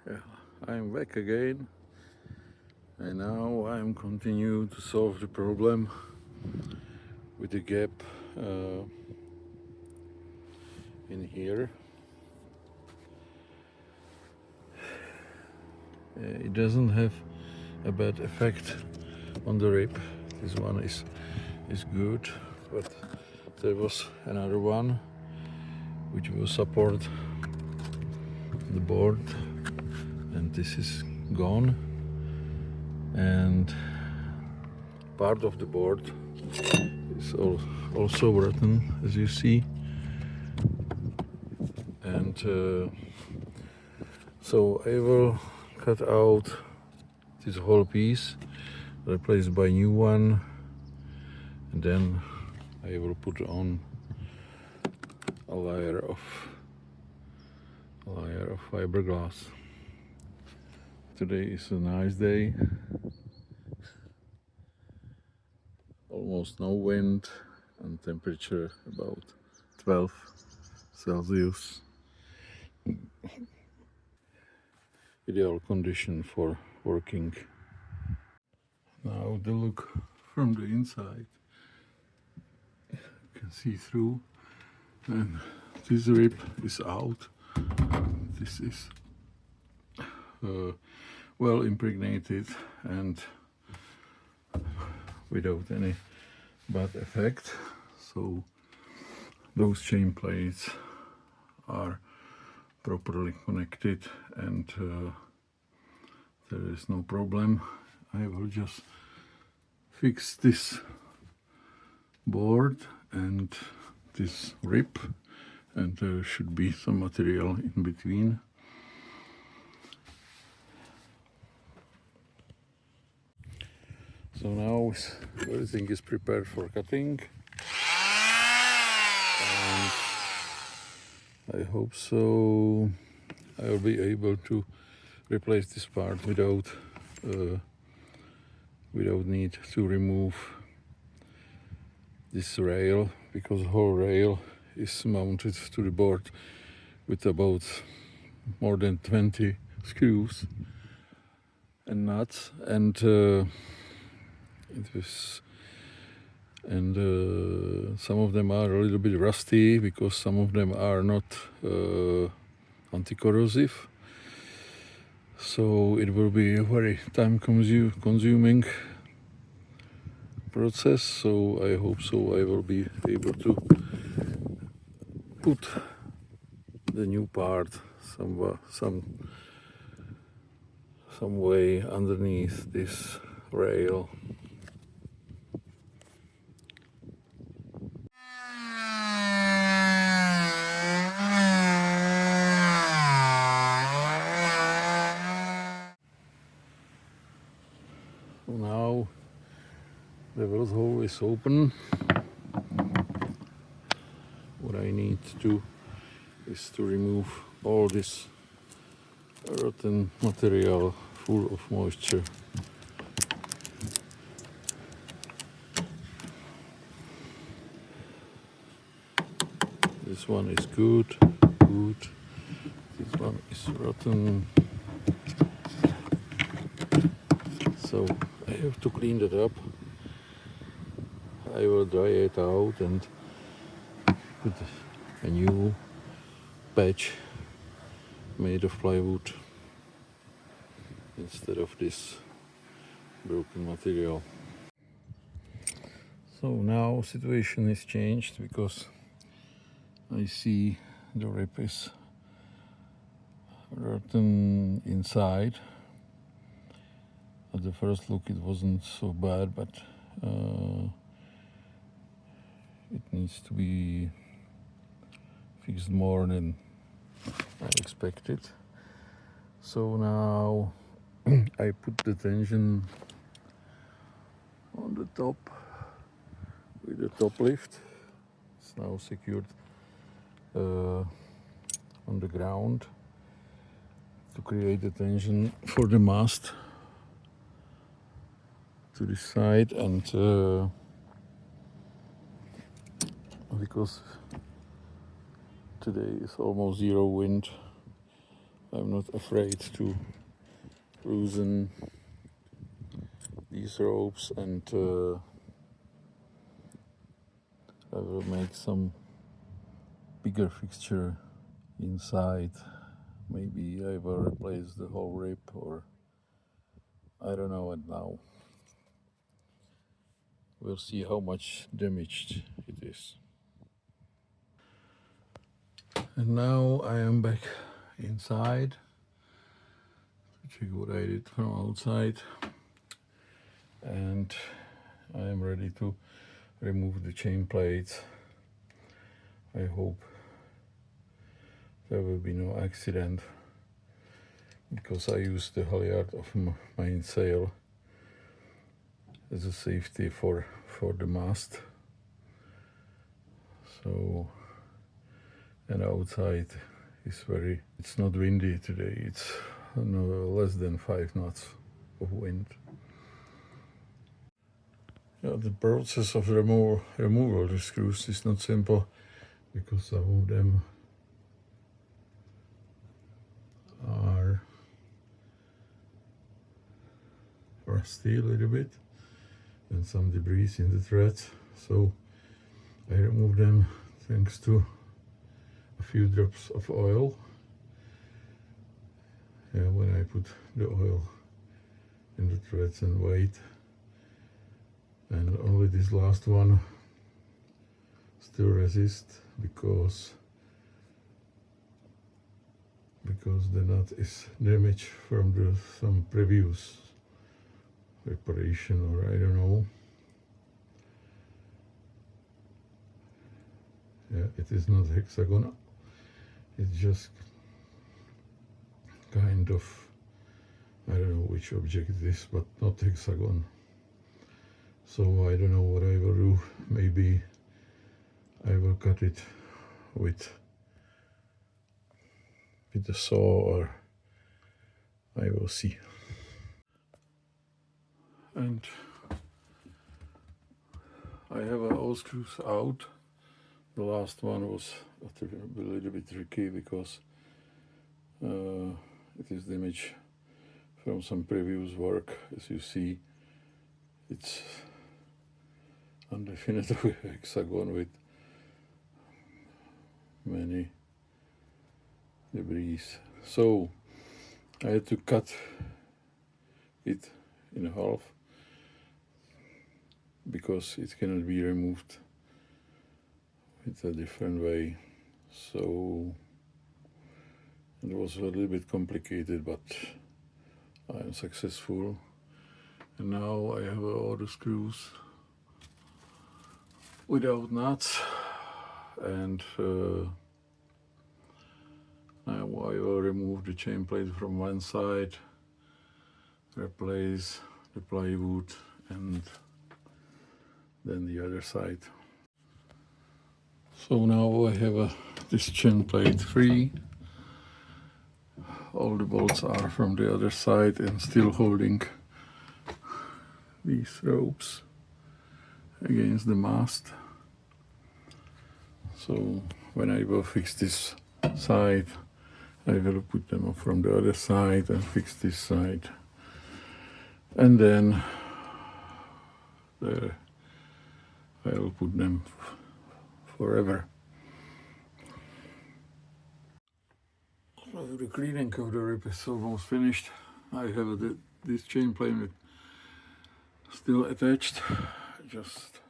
Yeah, I'm back again, and now I'm continue to solve the problem with the gap in here. It doesn't have a bad effect on the rib. This one is good, but there was another one which will support the board, and this is gone, and part of the board is also rotten, as you see, and so I will cut out this whole piece, replace by new one, and then I will put on a layer of fiberglass. Today is a nice day, almost no wind, and temperature about 12 Celsius. Ideal condition for working. Now the look from the inside. You can see through, and this rib is out. This is well impregnated and without any bad effect. So those chain plates are properly connected, and there is no problem. I will just fix this board and this rib, and there should be some material in between. So now everything is prepared for cutting, and I hope so I will be able to replace this part without need to remove this rail, because the whole rail is mounted to the board with about more than 20 screws and nuts, and some of them are a little bit rusty because some of them are not anti-corrosive. So it will be a very time-consuming process. So I hope so I will be able to put the new part some way underneath this rail. Now the weld hole is open. What I need to do is to remove all this rotten material full of moisture. This one is good. This one is rotten. So I have to clean that up. I will dry it out and put a new patch made of plywood instead of this broken material. So now situation is changed because I see the rib is rotten inside. At the first look it wasn't so bad, but it needs to be fixed more than I expected. So now I put the tension on the top with the top lift. It's now secured on the ground to create the tension for the mast to this side, and because today is almost zero wind, I'm not afraid to loosen these ropes, and I will make some bigger fixture inside. Maybe I will replace the whole rib, or I don't know it now. We'll see how much damaged it is. And now I am back inside to check what I did from outside, and I am ready to remove the chain plates. I hope there will be no accident, because I use the halyard of mainsail as a safety for the mast. So, and outside is it's not windy today, it's less than 5 knots of wind. Yeah, the process of removal of the screws is not simple, because some of them are rusty a little bit, and some debris in the threads. So I remove them thanks to a few drops of oil. Yeah, when I put the oil in the threads and wait, and only this last one still resists, because the nut is damaged from some previous reparation, or I don't know. Yeah, it is not hexagonal, it's just kind of, I don't know which object it is, but not hexagon. So I don't know what I will do. Maybe I will cut it with a saw, or I will see. And I have all screws out. The last one was a little bit tricky, because it is damage from some previous work. As you see, it's undefinitely hexagon with many debris. So I had to cut it in half, because it cannot be removed with a different way. So it was a little bit complicated, but I am successful. And now I have all the screws without nuts, and now I will remove the chain plate from one side, replace the plywood, and then the other side. So now I have this chain plate free. All the bolts are from the other side and still holding these ropes against the mast. So when I will fix this side, I will put them up from the other side and fix this side, and then there I will put them forever. So the cleaning of the rib is almost finished. I have this chain plate still attached, just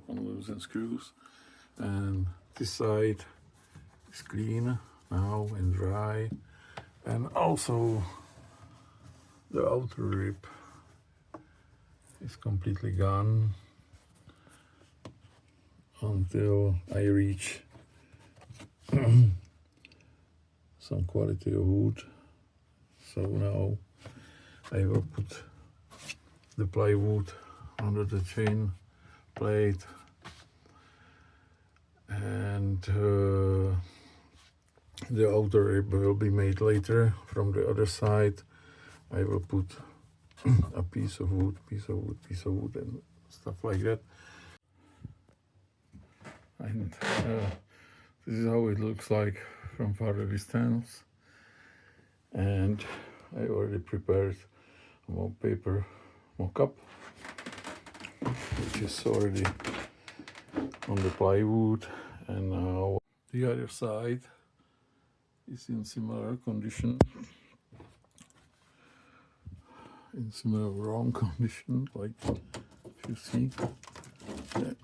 unloosen screws, and this side is clean now and dry, and also the outer rib is completely gone until I reach some quality of wood. So now I will put the plywood under the chain plate, and the outer rib will be made later. From the other side I will put a piece of wood, and stuff like that. And this is how it looks like from farther distance. And I already prepared a wallpaper mock-up, which is already on the plywood, and now the other side is in similar condition, in similar wrong condition, like you see, like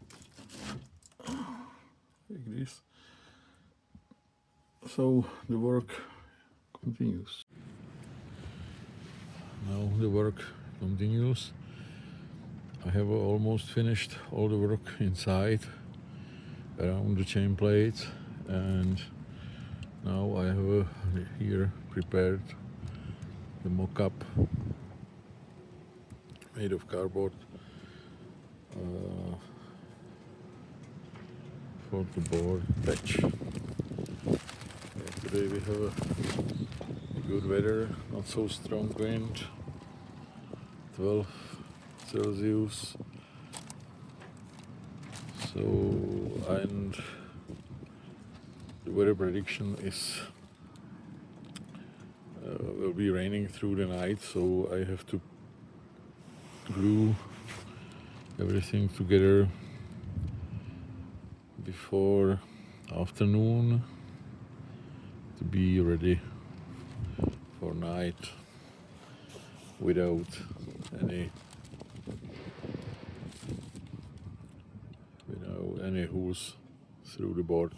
this. So the work continues. Now the work continues. I have almost finished all the work inside around the chain plate, and now I have here prepared the mock-up made of cardboard for the board patch. Today we have a good weather, not so strong wind, 12 Celsius. So, and the weather prediction is will be raining through the night, so I have to glue everything together before afternoon to be ready for night without any holes through the board.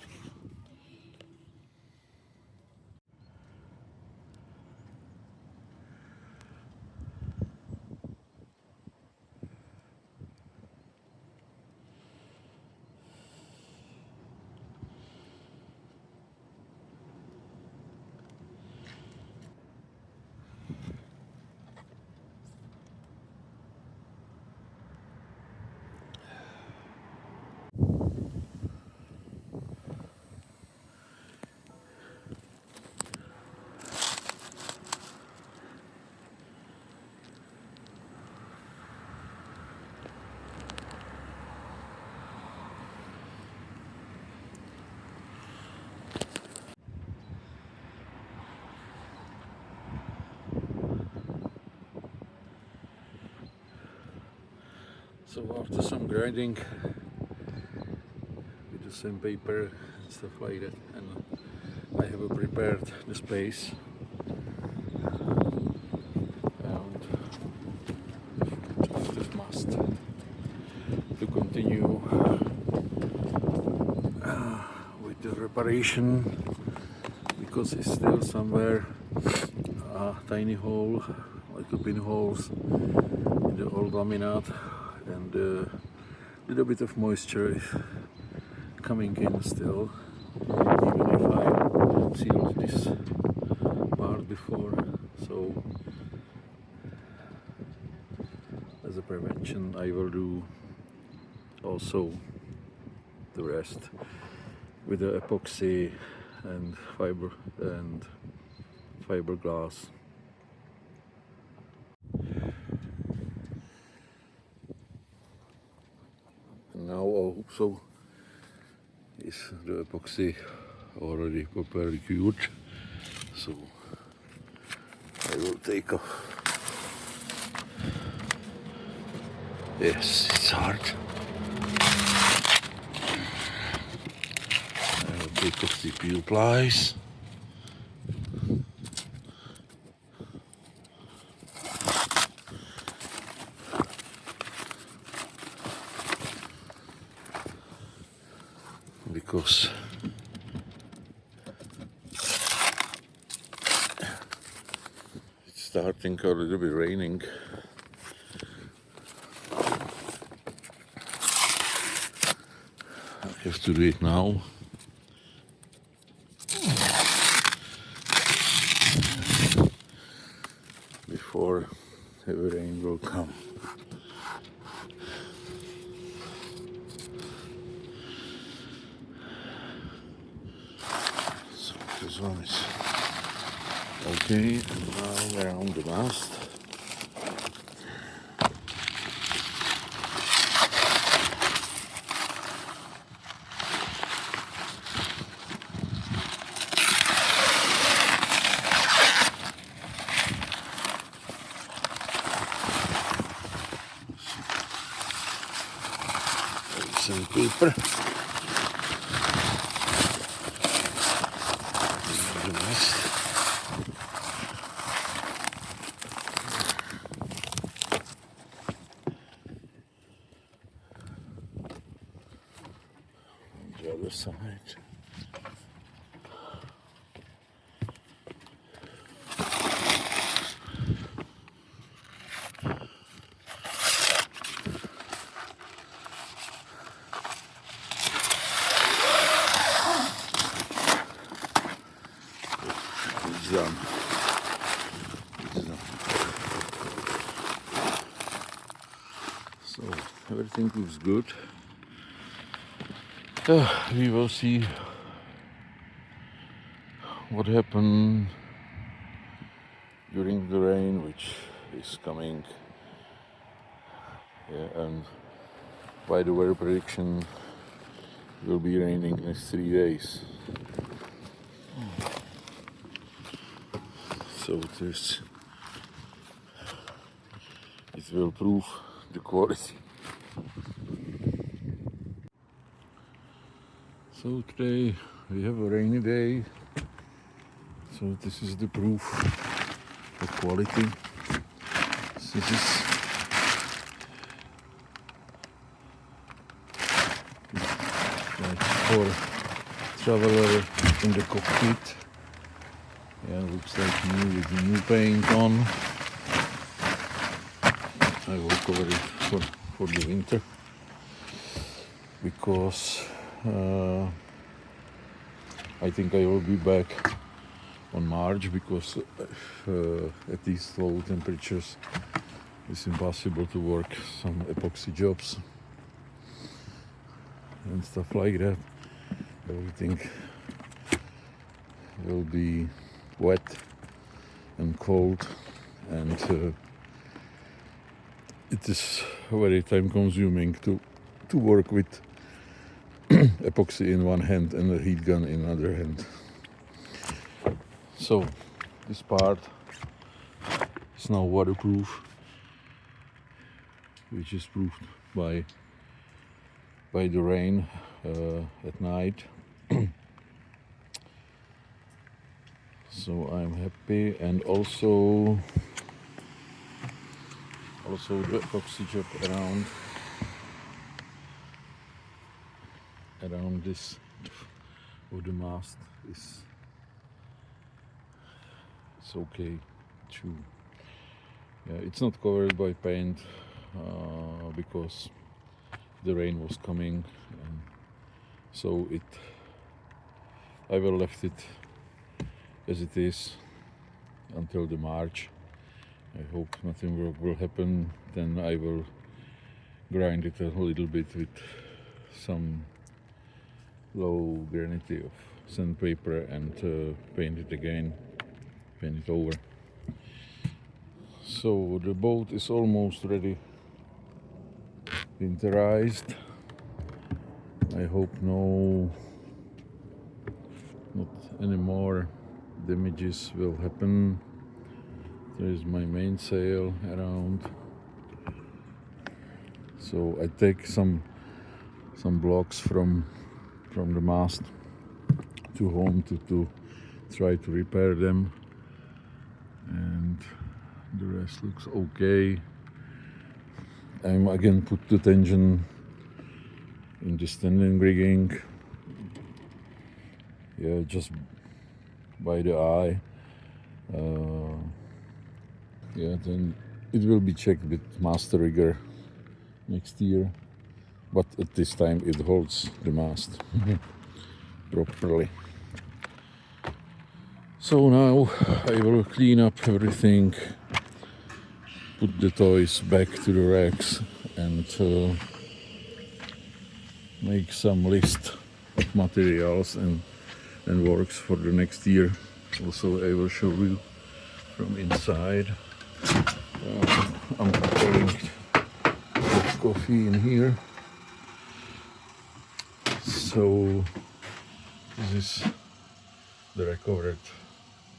So after some grinding with the sandpaper and stuff like that, and I have prepared the space, and just must to continue with the reparation, because it's still somewhere a tiny hole, like a pinholes in the old laminate, and a little bit of moisture is coming in still, even if I sealed this part before. So as a prevention, I will do also the rest with the epoxy and fiberglass. Now also is the epoxy already properly cured, so I will take off. Yes, it's hard. I will take off the peel plies. Because it's starting a little bit raining. I have to do it now. Before heavy rain will come. This one is okay, and now around the mast. sandpaper. The rest. On the other side. Done. So everything looks good. We will see what happened during the rain, which is coming. Yeah, and by the weather prediction, it will be raining next 3 days. So it will prove the quality. So today we have a rainy day. So this is the proof of quality. This is like for traveler in the cockpit. Yeah, looks like new with the new paint on. I will cover it for the winter because I think I will be back on March because at these low temperatures it's impossible to work some epoxy jobs and stuff like that. Everything will be wet and cold, and it is very time consuming to work with epoxy in one hand and a heat gun in other hand. So this part is now waterproof, which is proved by the rain at night. So I'm happy, and also the epoxy job around this of the mast is okay too. Yeah, it's not covered by paint because the rain was coming, and so I will left it as it is until the March. I hope nothing will happen. Then I will grind it a little bit with some low granity of sandpaper and paint it again, paint it over. So the boat is almost ready, winterized. I hope not any more damages will happen. There is my mainsail around. So I take some blocks from the mast to home to try to repair them, and the rest looks okay. I'm again put the tension in the standing rigging. Yeah, just by the eye. Yeah, then it will be checked with master rigger next year, but at this time it holds the mast properly. So now I will clean up everything, put the toys back to the racks, and make some list of materials and works for the next year. Also I will show you from inside. I'm preparing coffee in here. So this is the recovered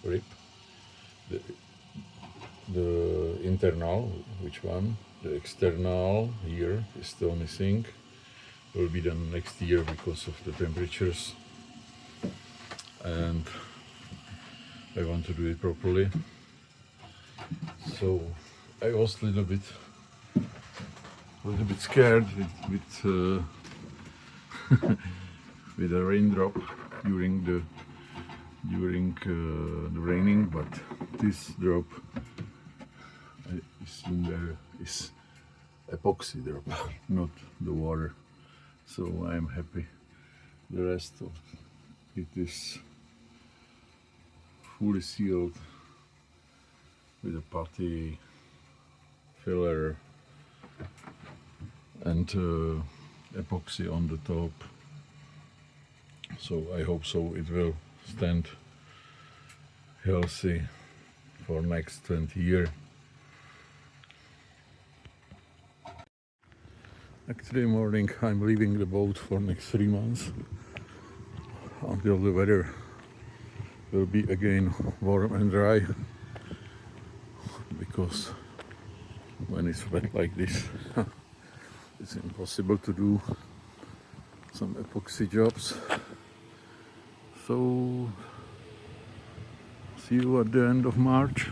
rib, the internal, which one? The external here is still missing. will be done next year because of the temperatures, and I want to do it properly. So I was a little bit scared with with a raindrop during the raining, but this drop is in there is epoxy drop, not the water. So I am happy. The rest of it is fully sealed with a putty filler and epoxy on the top. So I hope so it will stand healthy for next 20 years. Actually morning I'm leaving the boat for next 3 months until the weather will be again warm and dry, because when it's wet like this it's impossible to do some epoxy jobs. So see you at the end of March.